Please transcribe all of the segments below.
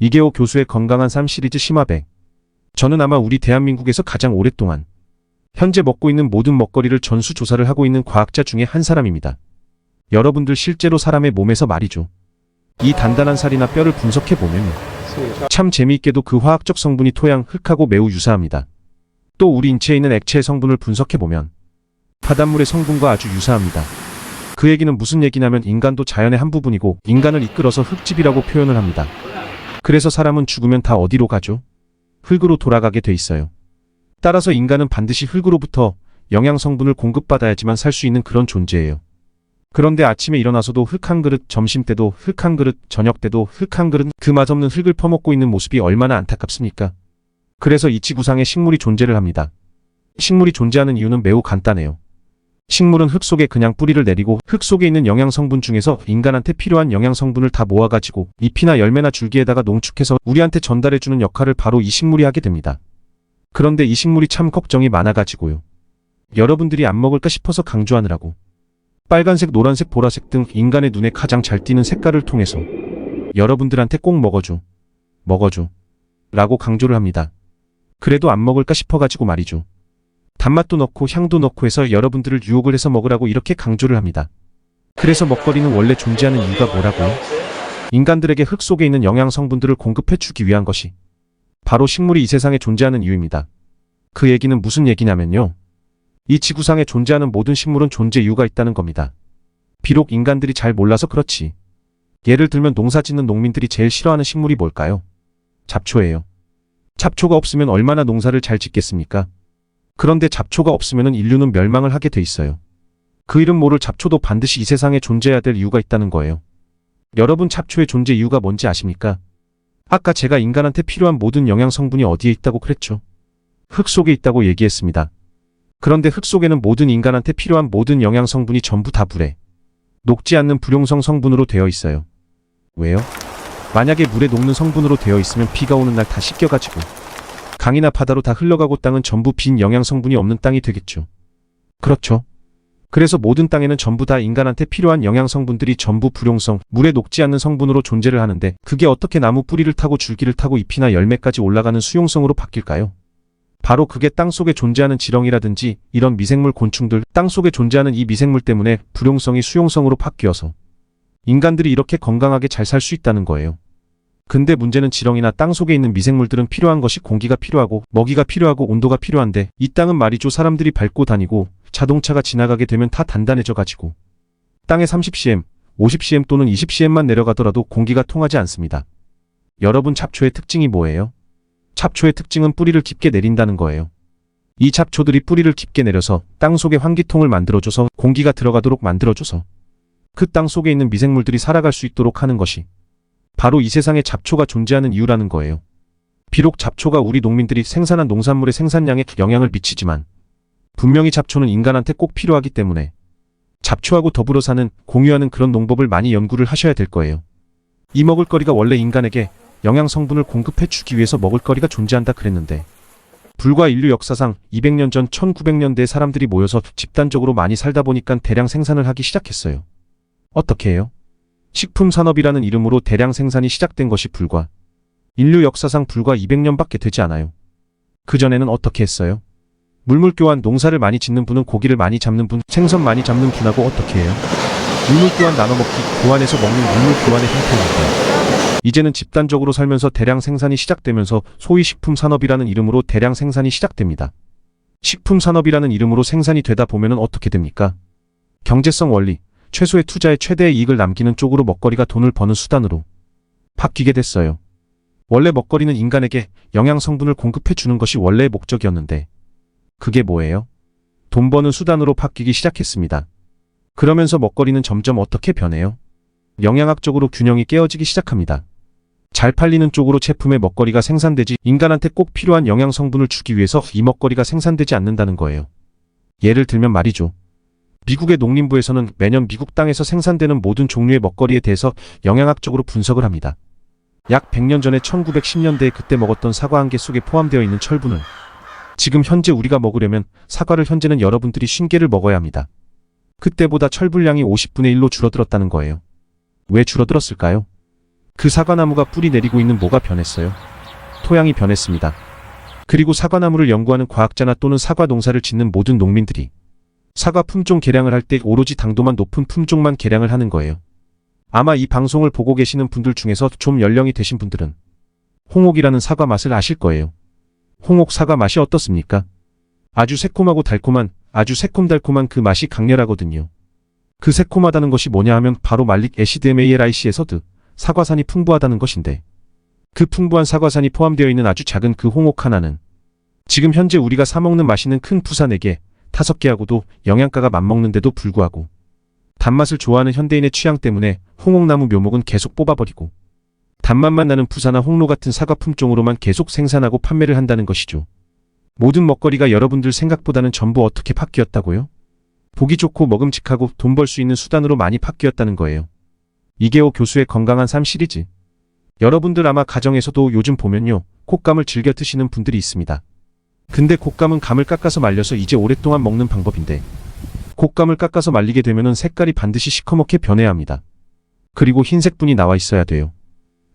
이계호 교수의 건강한 삶 시리즈 심화백. 저는 아마 우리 대한민국에서 가장 오랫동안 현재 먹고 있는 모든 먹거리를 전수조사를 하고 있는 과학자 중에 한 사람입니다. 여러분들 실제로 사람의 몸에서 말이죠. 이 단단한 살이나 뼈를 분석해보면 참 재미있게도 그 화학적 성분이 토양, 흙하고 매우 유사합니다. 또 우리 인체에 있는 액체의 성분을 분석해보면 바닷물의 성분과 아주 유사합니다. 그 얘기는 무슨 얘기냐면 인간도 자연의 한 부분이고 인간을 이끌어서 흙집이라고 표현을 합니다. 그래서 사람은 죽으면 다 어디로 가죠? 흙으로 돌아가게 돼 있어요. 따라서 인간은 반드시 흙으로부터 영양 성분을 공급받아야지만 살 수 있는 그런 존재예요. 그런데 아침에 일어나서도 흙 한 그릇, 점심때도 흙 한 그릇, 저녁때도 흙 한 그릇, 그 맛없는 흙을 퍼먹고 있는 모습이 얼마나 안타깝습니까? 그래서 이 지구상에 식물이 존재를 합니다. 식물이 존재하는 이유는 매우 간단해요. 식물은 흙 속에 그냥 뿌리를 내리고 흙 속에 있는 영양 성분 중에서 인간한테 필요한 영양 성분을 다 모아가지고 잎이나 열매나 줄기에다가 농축해서 우리한테 전달해주는 역할을 바로 이 식물이 하게 됩니다. 그런데 이 식물이 참 걱정이 많아가지고요. 여러분들이 안 먹을까 싶어서 강조하느라고 빨간색, 노란색, 보라색 등 인간의 눈에 가장 잘 띄는 색깔을 통해서 여러분들한테 꼭 먹어줘 라고 강조를 합니다. 그래도 안 먹을까 싶어가지고 말이죠. 단맛도 넣고 향도 넣고 해서 여러분들을 유혹을 해서 먹으라고 이렇게 강조를 합니다. 그래서 먹거리는 원래 존재하는 이유가 뭐라고요? 인간들에게 흙 속에 있는 영양 성분들을 공급해주기 위한 것이 바로 식물이 이 세상에 존재하는 이유입니다. 그 얘기는 무슨 얘기냐면요. 이 지구상에 존재하는 모든 식물은 존재 이유가 있다는 겁니다. 비록 인간들이 잘 몰라서 그렇지. 예를 들면 농사 짓는 농민들이 제일 싫어하는 식물이 뭘까요? 잡초예요. 잡초가 없으면 얼마나 농사를 잘 짓겠습니까? 그런데 잡초가 없으면 인류는 멸망을 하게 돼 있어요. 그 이름 모를 잡초도 반드시 이 세상에 존재해야 될 이유가 있다는 거예요. 여러분, 잡초의 존재 이유가 뭔지 아십니까? 아까 제가 인간한테 필요한 모든 영양 성분이 어디에 있다고 그랬죠? 흙 속에 있다고 얘기했습니다. 그런데 흙 속에는 모든 인간한테 필요한 모든 영양 성분이 전부 다 물에 녹지 않는 불용성 성분으로 되어 있어요. 왜요? 만약에 물에 녹는 성분으로 되어 있으면 비가 오는 날 다 씻겨가지고 강이나 바다로 다 흘러가고 땅은 전부 빈 영양 성분이 없는 땅이 되겠죠. 그렇죠. 그래서 모든 땅에는 전부 다 인간한테 필요한 영양 성분들이 전부 불용성, 물에 녹지 않는 성분으로 존재를 하는데 그게 어떻게 나무 뿌리를 타고 줄기를 타고 잎이나 열매까지 올라가는 수용성으로 바뀔까요? 바로 그게 땅속에 존재하는 지렁이라든지 이런 미생물 곤충들, 땅속에 존재하는 이 미생물 때문에 불용성이 수용성으로 바뀌어서 인간들이 이렇게 건강하게 잘 살 수 있다는 거예요. 근데 문제는 지렁이나 땅속에 있는 미생물들은 필요한 것이 공기가 필요하고 먹이가 필요하고 온도가 필요한데 이 땅은 말이죠, 사람들이 밟고 다니고 자동차가 지나가게 되면 다 단단해져 가지고 땅에 30cm, 50cm 또는 20cm만 내려가더라도 공기가 통하지 않습니다. 여러분, 잡초의 특징이 뭐예요? 잡초의 특징은 뿌리를 깊게 내린다는 거예요. 이 잡초들이 뿌리를 깊게 내려서 땅 속에 환기통을 만들어줘서 공기가 들어가도록 만들어줘서 그 땅 속에 있는 미생물들이 살아갈 수 있도록 하는 것이 바로 이 세상에 잡초가 존재하는 이유라는 거예요. 비록 잡초가 우리 농민들이 생산한 농산물의 생산량에 영향을 미치지만 분명히 잡초는 인간한테 꼭 필요하기 때문에 잡초하고 더불어 사는, 공유하는 그런 농법을 많이 연구를 하셔야 될 거예요. 이 먹을거리가 원래 인간에게 영양 성분을 공급해주기 위해서 먹을거리가 존재한다 그랬는데 불과 인류 역사상 200년 전 1900년대에 사람들이 모여서 집단적으로 많이 살다 보니까 대량 생산을 하기 시작했어요. 어떻게 해요? 식품 산업이라는 이름으로 대량 생산이 시작된 것이 불과 인류 역사상 불과 200년밖에 되지 않아요. 그전에는 어떻게 했어요? 물물교환, 농사를 많이 짓는 분은 고기를 많이 잡는 분, 생선 많이 잡는 분하고 어떻게 해요? 물물교환, 나눠먹기, 교환해서 먹는 물물교환의 형태니까. 이제는 집단적으로 살면서 대량 생산이 시작되면서 소위 식품 산업이라는 이름으로 대량 생산이 시작됩니다. 식품 산업이라는 이름으로 생산이 되다 보면은 어떻게 됩니까? 경제성 원리, 최소의 투자에 최대의 이익을 남기는 쪽으로 먹거리가 돈을 버는 수단으로 바뀌게 됐어요. 원래 먹거리는 인간에게 영양 성분을 공급해 주는 것이 원래의 목적이었는데 그게 뭐예요? 돈 버는 수단으로 바뀌기 시작했습니다. 그러면서 먹거리는 점점 어떻게 변해요? 영양학적으로 균형이 깨어지기 시작합니다. 잘 팔리는 쪽으로 제품의 먹거리가 생산되지 인간한테 꼭 필요한 영양 성분을 주기 위해서 이 먹거리가 생산되지 않는다는 거예요. 예를 들면 말이죠. 미국의 농림부에서는 매년 미국 땅에서 생산되는 모든 종류의 먹거리에 대해서 영양학적으로 분석을 합니다. 약 100년 전에 1910년대에 그때 먹었던 사과 한 개 속에 포함되어 있는 철분을 지금 현재 우리가 먹으려면 사과를 현재는 여러분들이 50개를 먹어야 합니다. 그때보다 철분량이 50분의 1로 줄어들었다는 거예요. 왜 줄어들었을까요? 그 사과나무가 뿌리 내리고 있는 뭐가 변했어요? 토양이 변했습니다. 그리고 사과나무를 연구하는 과학자나 또는 사과 농사를 짓는 모든 농민들이 사과 품종 개량을 할 때 오로지 당도만 높은 품종만 개량을 하는 거예요. 아마 이 방송을 보고 계시는 분들 중에서 좀 연령이 되신 분들은 홍옥이라는 사과 맛을 아실 거예요. 홍옥 사과 맛이 어떻습니까? 아주 새콤하고 달콤한, 아주 새콤달콤한 그 맛이 강렬하거든요. 그 새콤하다는 것이 뭐냐 하면 바로 말릭 애시드 MALIC에서 사과산이 풍부하다는 것인데, 그 풍부한 사과산이 포함되어 있는 아주 작은 그 홍옥 하나는 지금 현재 우리가 사먹는 맛있는 큰 푸사 4개, 5개하고도 영양가가 맞먹는데도 불구하고 단맛을 좋아하는 현대인의 취향 때문에 홍옥나무 묘목은 계속 뽑아버리고 단맛만 나는 푸사나 홍로 같은 사과 품종으로만 계속 생산하고 판매를 한다는 것이죠. 모든 먹거리가 여러분들 생각보다는 전부 어떻게 바뀌었다고요? 보기 좋고 먹음직하고 돈 벌 수 있는 수단으로 많이 바뀌었다는 거예요. 이계호 교수의 건강한 삶 시리즈. 여러분들 아마 가정에서도 요즘 보면요, 곶감을 즐겨 드시는 분들이 있습니다. 근데 곶감은 감을 깎아서 말려서 이제 오랫동안 먹는 방법인데, 곶감을 깎아서 말리게 되면은 색깔이 반드시 시커멓게 변해야 합니다. 그리고 흰색분이 나와 있어야 돼요.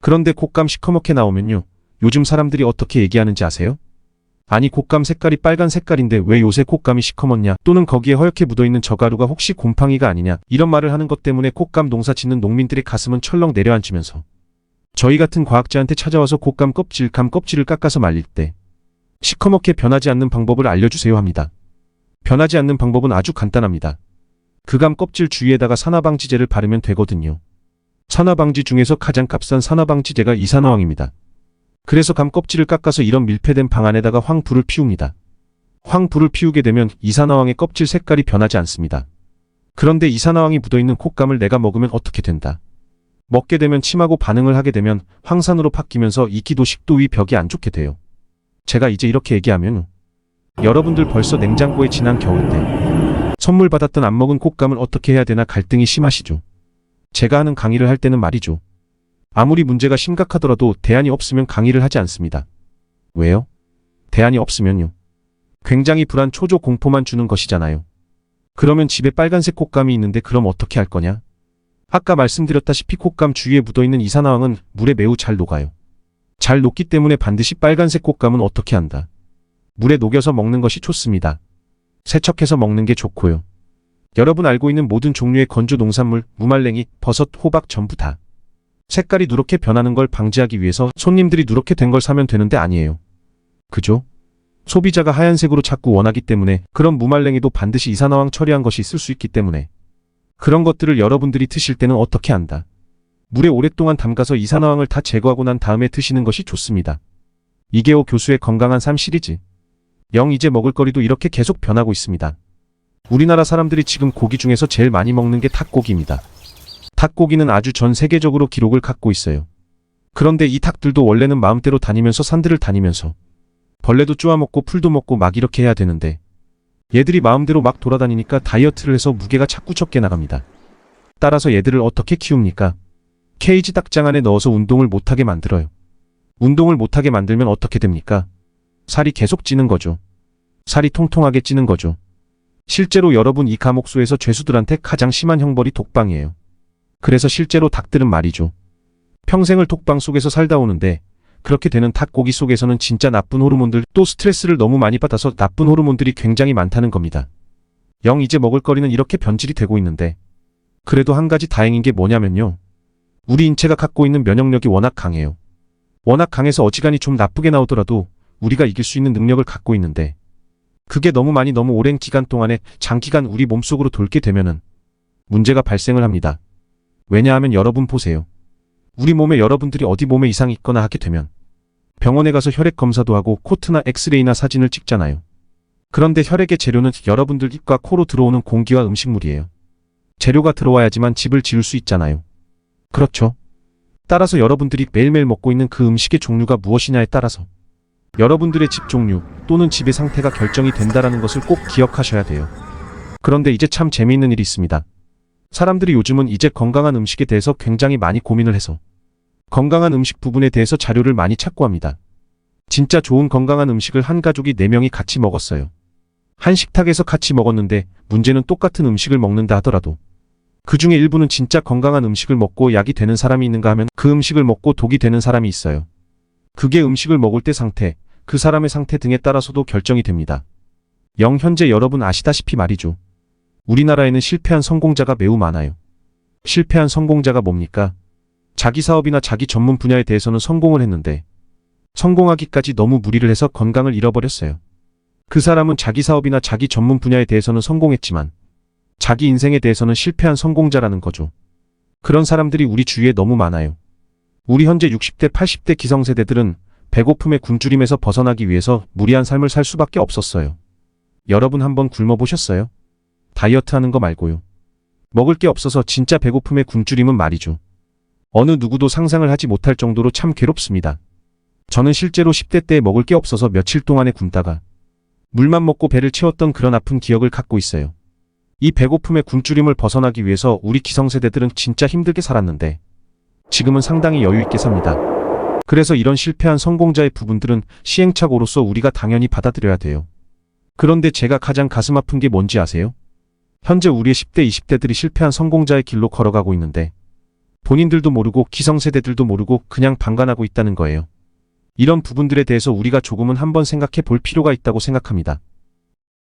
그런데 곶감 시커멓게 나오면요, 요즘 사람들이 어떻게 얘기하는지 아세요? 아니 곶감 색깔이 빨간 색깔인데 왜 요새 곶감이 시커멓냐, 또는 거기에 허옇게 묻어있는 저 가루가 혹시 곰팡이가 아니냐, 이런 말을 하는 것 때문에 곶감 농사 짓는 농민들의 가슴은 철렁 내려앉으면서 저희 같은 과학자한테 찾아와서 곶감 껍질, 감 껍질을 깎아서 말릴 때 시커멓게 변하지 않는 방법을 알려주세요 합니다. 변하지 않는 방법은 아주 간단합니다. 그 감 껍질 주위에다가 산화방지제를 바르면 되거든요. 산화방지 중에서 가장 값싼 산화방지제가 이산화황입니다. 그래서 감 껍질을 깎아서 이런 밀폐된 방 안에다가 황불을 피웁니다. 황불을 피우게 되면 이산화황의 껍질 색깔이 변하지 않습니다. 그런데 이산화황이 묻어있는 곶감을 내가 먹으면 어떻게 된다? 먹게 되면 침하고 반응을 하게 되면 황산으로 바뀌면서 이기도 식도 위 벽이 안 좋게 돼요. 제가 이제 이렇게 얘기하면 여러분들 벌써 냉장고에 지난 겨울 때 선물 받았던 안 먹은 곶감을 어떻게 해야 되나 갈등이 심하시죠. 제가 하는 강의를 할 때는 말이죠. 아무리 문제가 심각하더라도 대안이 없으면 강의를 하지 않습니다. 왜요? 대안이 없으면요, 굉장히 불안, 초조, 공포만 주는 것이잖아요. 그러면 집에 빨간색 곶감이 있는데 그럼 어떻게 할 거냐? 아까 말씀드렸다시피 곶감 주위에 묻어있는 이산화황은 물에 매우 잘 녹아요. 잘 녹기 때문에 반드시 빨간색 곶감은 어떻게 한다? 물에 녹여서 먹는 것이 좋습니다. 세척해서 먹는 게 좋고요. 여러분 알고 있는 모든 종류의 건조 농산물, 무말랭이, 버섯, 호박 전부 다 색깔이 누렇게 변하는 걸 방지하기 위해서 손님들이 누렇게 된 걸 사면 되는데 아니에요. 그죠? 소비자가 하얀색으로 자꾸 원하기 때문에 그런 무말랭이도 반드시 이산화황 처리한 것이 있을 수 있기 때문에 그런 것들을 여러분들이 드실 때는 어떻게 한다? 물에 오랫동안 담가서 이산화황을 다 제거하고 난 다음에 드시는 것이 좋습니다. 이계호 교수의 건강한 삶 시리즈. 이제 먹을거리도 이렇게 계속 변하고 있습니다. 우리나라 사람들이 지금 고기 중에서 제일 많이 먹는 게 닭고기입니다. 닭고기는 아주 전 세계적으로 기록을 갖고 있어요. 그런데 이 닭들도 원래는 마음대로 다니면서 산들을 다니면서 벌레도 쪼아먹고 풀도 먹고 막 이렇게 해야 되는데 얘들이 마음대로 막 돌아다니니까 다이어트를 해서 무게가 자꾸 적게 나갑니다. 따라서 얘들을 어떻게 키웁니까? 케이지 닭장 안에 넣어서 운동을 못하게 만들어요. 운동을 못하게 만들면 어떻게 됩니까? 살이 계속 찌는 거죠. 살이 통통하게 찌는 거죠. 실제로 여러분 이 감옥소에서 죄수들한테 가장 심한 형벌이 독방이에요. 그래서 실제로 닭들은 말이죠, 평생을 독방 속에서 살다 오는데 그렇게 되는 닭고기 속에서는 진짜 나쁜 호르몬들, 또 스트레스를 너무 많이 받아서 나쁜 호르몬들이 굉장히 많다는 겁니다. 이제 먹을거리는 이렇게 변질이 되고 있는데 그래도 한 가지 다행인 게 뭐냐면요, 우리 인체가 갖고 있는 면역력이 워낙 강해요. 워낙 강해서 어지간히 좀 나쁘게 나오더라도 우리가 이길 수 있는 능력을 갖고 있는데 그게 너무 많이 너무 오랜 기간 동안에 장기간 우리 몸속으로 돌게 되면은 문제가 발생을 합니다. 왜냐하면 여러분 보세요. 우리 몸에 여러분들이 어디 몸에 이상이 있거나 하게 되면 병원에 가서 혈액 검사도 하고 코트나 엑스레이나 사진을 찍잖아요. 그런데 혈액의 재료는 여러분들 입과 코로 들어오는 공기와 음식물이에요. 재료가 들어와야지만 집을 지을 수 있잖아요. 그렇죠? 따라서 여러분들이 매일매일 먹고 있는 그 음식의 종류가 무엇이냐에 따라서 여러분들의 집 종류 또는 집의 상태가 결정이 된다라는 것을 꼭 기억하셔야 돼요. 그런데 이제 참 재미있는 일이 있습니다. 사람들이 요즘은 이제 건강한 음식에 대해서 굉장히 많이 고민을 해서 건강한 음식 부분에 대해서 자료를 많이 찾고 합니다. 진짜 좋은 건강한 음식을 한 가족이 4명이 같이 먹었어요. 한 식탁에서 같이 먹었는데 문제는 똑같은 음식을 먹는다 하더라도 그 중에 일부는 진짜 건강한 음식을 먹고 약이 되는 사람이 있는가 하면 그 음식을 먹고 독이 되는 사람이 있어요. 그게 음식을 먹을 때 상태, 그 사람의 상태 등에 따라서도 결정이 됩니다. 현재 여러분 아시다시피 말이죠. 우리나라에는 실패한 성공자가 매우 많아요. 실패한 성공자가 뭡니까? 자기 사업이나 자기 전문 분야에 대해서는 성공을 했는데 성공하기까지 너무 무리를 해서 건강을 잃어버렸어요. 그 사람은 자기 사업이나 자기 전문 분야에 대해서는 성공했지만 자기 인생에 대해서는 실패한 성공자라는 거죠. 그런 사람들이 우리 주위에 너무 많아요. 우리 현재 60대, 80대 기성세대들은 배고픔의 굶주림에서 벗어나기 위해서 무리한 삶을 살 수밖에 없었어요. 여러분 한번 굶어보셨어요? 다이어트 하는 거 말고요. 먹을 게 없어서 진짜 배고픔의 굶주림은 말이죠. 어느 누구도 상상을 하지 못할 정도로 참 괴롭습니다. 저는 실제로 10대 때 먹을 게 없어서 며칠 동안에 굶다가 물만 먹고 배를 채웠던 그런 아픈 기억을 갖고 있어요. 이 배고픔의 굶주림을 벗어나기 위해서 우리 기성세대들은 진짜 힘들게 살았는데 지금은 상당히 여유 있게 삽니다. 그래서 이런 실패한 성공자의 부분들은 시행착오로서 우리가 당연히 받아들여야 돼요. 그런데 제가 가장 가슴 아픈 게 뭔지 아세요? 현재 우리의 10대, 20대들이 실패한 성공자의 길로 걸어가고 있는데 본인들도 모르고 기성세대들도 모르고 그냥 방관하고 있다는 거예요. 이런 부분들에 대해서 우리가 조금은 한번 생각해 볼 필요가 있다고 생각합니다.